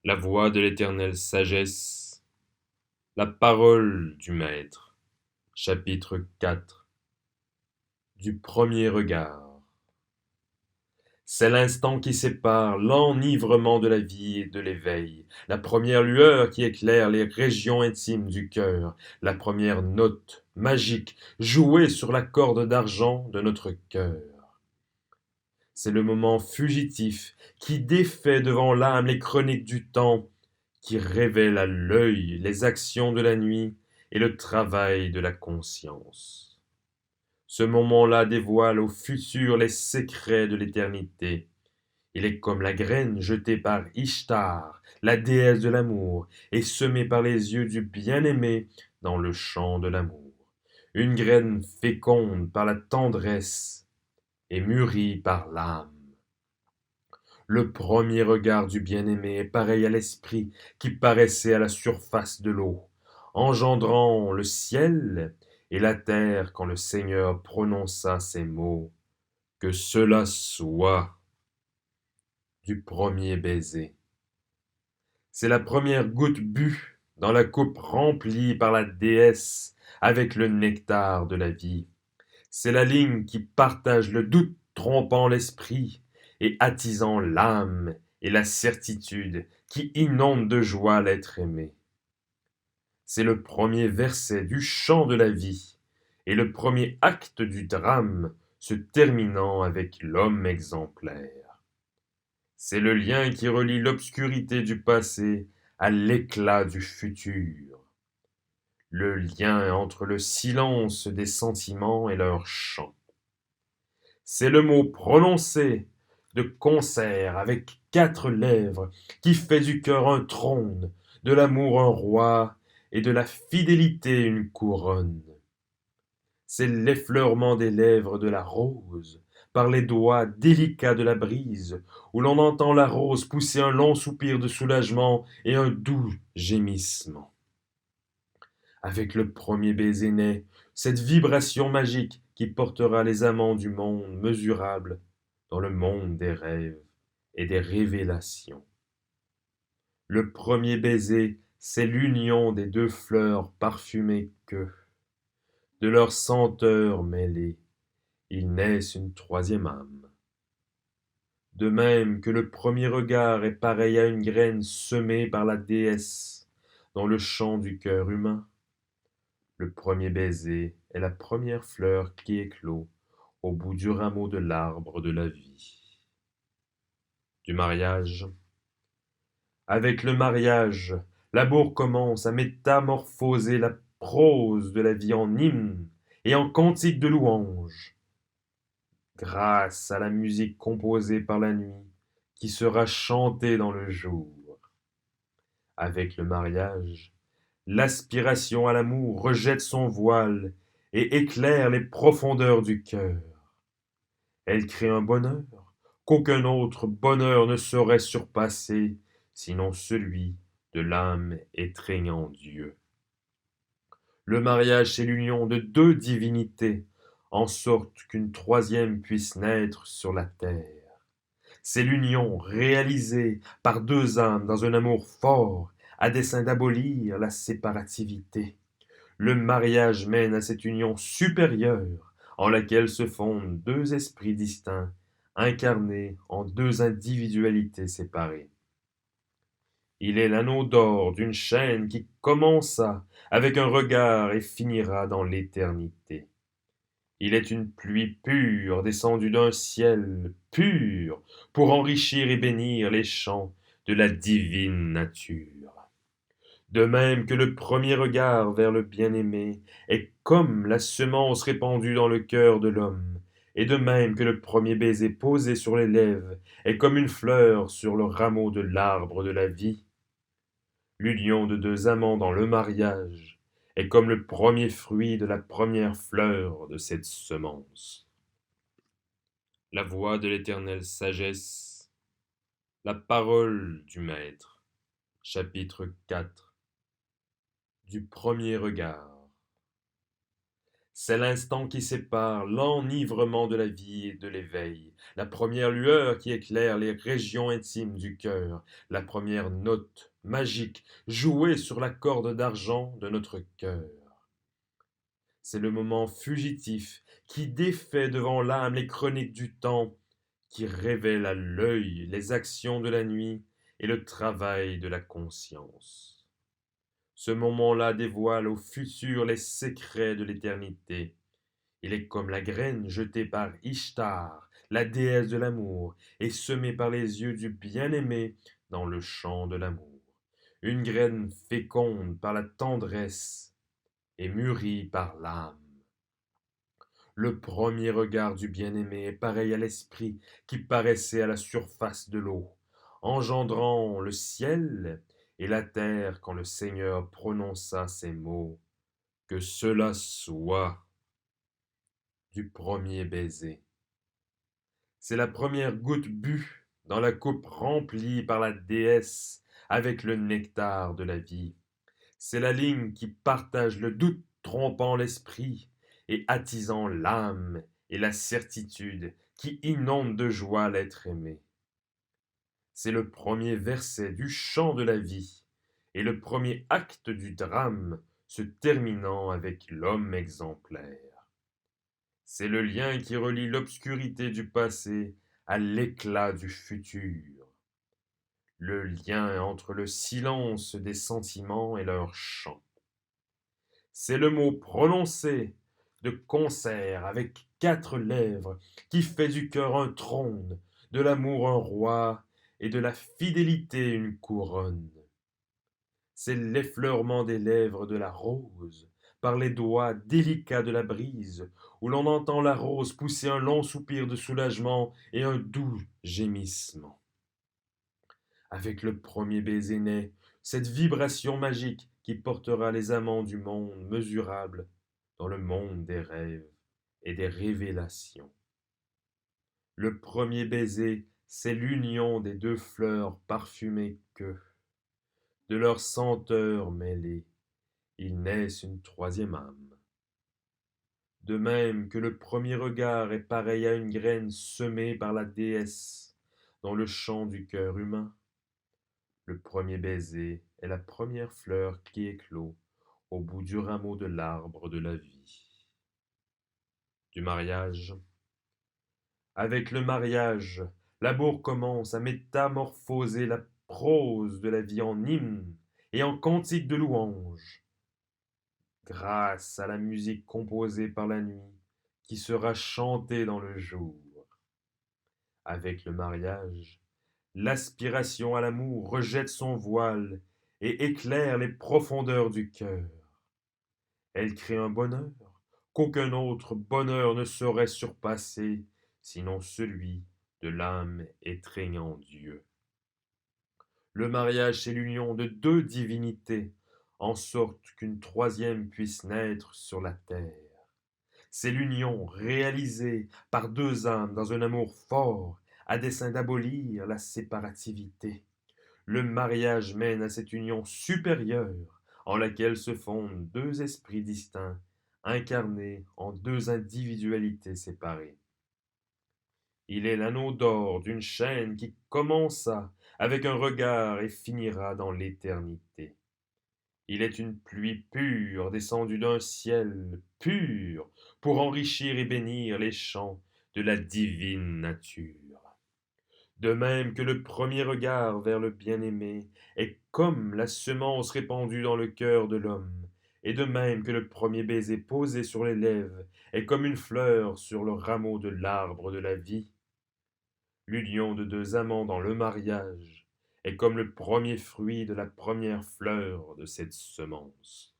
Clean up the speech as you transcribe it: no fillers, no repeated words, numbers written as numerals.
La voix de l'éternelle sagesse, la parole du Maître. Chapitre 4. Du premier regard. C'est l'instant qui sépare l'enivrement de la vie et de l'éveil, la première lueur qui éclaire les régions intimes du cœur, la première note magique jouée sur la corde d'argent de notre cœur. C'est le moment fugitif qui défait devant l'âme les chroniques du temps, qui révèle à l'œil les actions de la nuit et le travail de la conscience. Ce moment-là dévoile au futur les secrets de l'éternité. Il est comme la graine jetée par Ishtar, la déesse de l'amour, et semée par les yeux du bien-aimé dans le champ de l'amour. Une graine féconde par la tendresse et mûrie par l'âme. Le premier regard du bien-aimé est pareil à l'esprit qui paraissait à la surface de l'eau, engendrant le ciel et la terre quand le Seigneur prononça ces mots. Que cela soit du premier baiser. C'est la première goutte bue dans la coupe remplie par la déesse avec le nectar de la vie. C'est la ligne qui partage le doute trompant l'esprit et attisant l'âme et la certitude qui inonde de joie l'être aimé. C'est le premier verset du chant de la vie et le premier acte du drame se terminant avec l'homme exemplaire. C'est le lien qui relie l'obscurité du passé à l'éclat du futur, le lien entre le silence des sentiments et leur chant. C'est le mot prononcé de concert avec 4 lèvres qui fait du cœur un trône, de l'amour un roi et de la fidélité une couronne. C'est l'effleurement des lèvres de la rose par les doigts délicats de la brise, où l'on entend la rose pousser un long soupir de soulagement et un doux gémissement. Avec le premier baiser naît cette vibration magique qui portera les amants du monde mesurable dans le monde des rêves et des révélations. Le premier baiser, c'est l'union des 2 fleurs parfumées que, de leurs senteurs mêlées, ils naissent une troisième âme. De même que le premier regard est pareil à une graine semée par la déesse dans le champ du cœur humain, le premier baiser est la première fleur qui éclot au bout du rameau de l'arbre de la vie. Du mariage. Avec le mariage, l'amour commence à métamorphoser la prose de la vie en hymne et en cantique de louange, grâce à la musique composée par la nuit qui sera chantée dans le jour. Avec le mariage, l'aspiration à l'amour rejette son voile et éclaire les profondeurs du cœur. Elle crée un bonheur qu'aucun autre bonheur ne saurait surpasser, sinon celui de l'âme étreignant Dieu. Le mariage, c'est l'union de 2 divinités, en sorte qu'une troisième puisse naître sur la terre. C'est l'union réalisée par 2 âmes dans un amour fort, à dessein d'abolir la séparativité. Le mariage mène à cette union supérieure, en laquelle se fondent 2 esprits distincts, incarnés en 2 individualités séparées. Il est l'anneau d'or d'une chaîne qui commença avec un regard et finira dans l'éternité. Il est une pluie pure descendue d'un ciel pur pour enrichir et bénir les champs de la divine nature. De même que le premier regard vers le bien-aimé est comme la semence répandue dans le cœur de l'homme, et de même que le premier baiser posé sur les lèvres est comme une fleur sur le rameau de l'arbre de la vie, l'union de 2 amants dans le mariage est comme le premier fruit de la première fleur de cette semence. La voix de l'éternelle sagesse, la parole du Maître. Chapitre 4. Du premier regard. C'est l'instant qui sépare l'enivrement de la vie et de l'éveil, la première lueur qui éclaire les régions intimes du cœur, la première note magique jouée sur la corde d'argent de notre cœur. C'est le moment fugitif qui défait devant l'âme les chroniques du temps, qui révèle à l'œil les actions de la nuit et le travail de la conscience. Ce moment-là dévoile au futur les secrets de l'éternité. Il est comme la graine jetée par Ishtar, la déesse de l'amour, et semée par les yeux du bien-aimé dans le champ de l'amour. Une graine féconde par la tendresse et mûrie par l'âme. Le premier regard du bien-aimé est pareil à l'esprit qui paraissait à la surface de l'eau, engendrant le ciel et la terre quand le Seigneur prononça ces mots. Que cela soit du premier baiser. C'est la première goutte bue dans la coupe remplie par la déesse avec le nectar de la vie. C'est la ligne qui partage le doute trompant l'esprit et attisant l'âme et la certitude qui inonde de joie l'être aimé. C'est le premier verset du chant de la vie et le premier acte du drame se terminant avec l'homme exemplaire. C'est le lien qui relie l'obscurité du passé à l'éclat du futur. Le lien entre le silence des sentiments et leur chant. C'est le mot prononcé de concert avec 4 lèvres qui fait du cœur un trône, de l'amour un roi et de la fidélité une couronne. C'est l'effleurement des lèvres de la rose par les doigts délicats de la brise, où l'on entend la rose pousser un long soupir de soulagement et un doux gémissement. Avec le premier baiser naît cette vibration magique qui portera les amants du monde mesurable dans le monde des rêves et des révélations. Le premier baiser, c'est l'union des 2 fleurs parfumées que, de leur senteur mêlée, ils naissent une 3e âme. De même que le premier regard est pareil à une graine semée par la déesse dans le champ du cœur humain, le premier baiser est la première fleur qui éclot au bout du rameau de l'arbre de la vie. Du mariage. Avec le mariage, l'amour commence à métamorphoser la prose de la vie en hymne et en cantique de louange, grâce à la musique composée par la nuit qui sera chantée dans le jour. Avec le mariage, l'aspiration à l'amour rejette son voile et éclaire les profondeurs du cœur. Elle crée un bonheur qu'aucun autre bonheur ne saurait surpasser, sinon celui de l'âme étreignant Dieu. Le mariage, c'est l'union de 2 divinités, en sorte qu'une 3e puisse naître sur la terre. C'est l'union réalisée par 2 âmes dans un amour fort, à dessein d'abolir la séparativité. Le mariage mène à cette union supérieure, en laquelle se fondent 2 esprits distincts, incarnés en 2 individualités séparées. Il est l'anneau d'or d'une chaîne qui commença avec un regard et finira dans l'éternité. Il est une pluie pure descendue d'un ciel pur pour enrichir et bénir les champs de la divine nature. De même que le premier regard vers le bien-aimé est comme la semence répandue dans le cœur de l'homme, et de même que le premier baiser posé sur les lèvres est comme une fleur sur le rameau de l'arbre de la vie, l'union de 2 amants dans le mariage est comme le premier fruit de la première fleur de cette semence.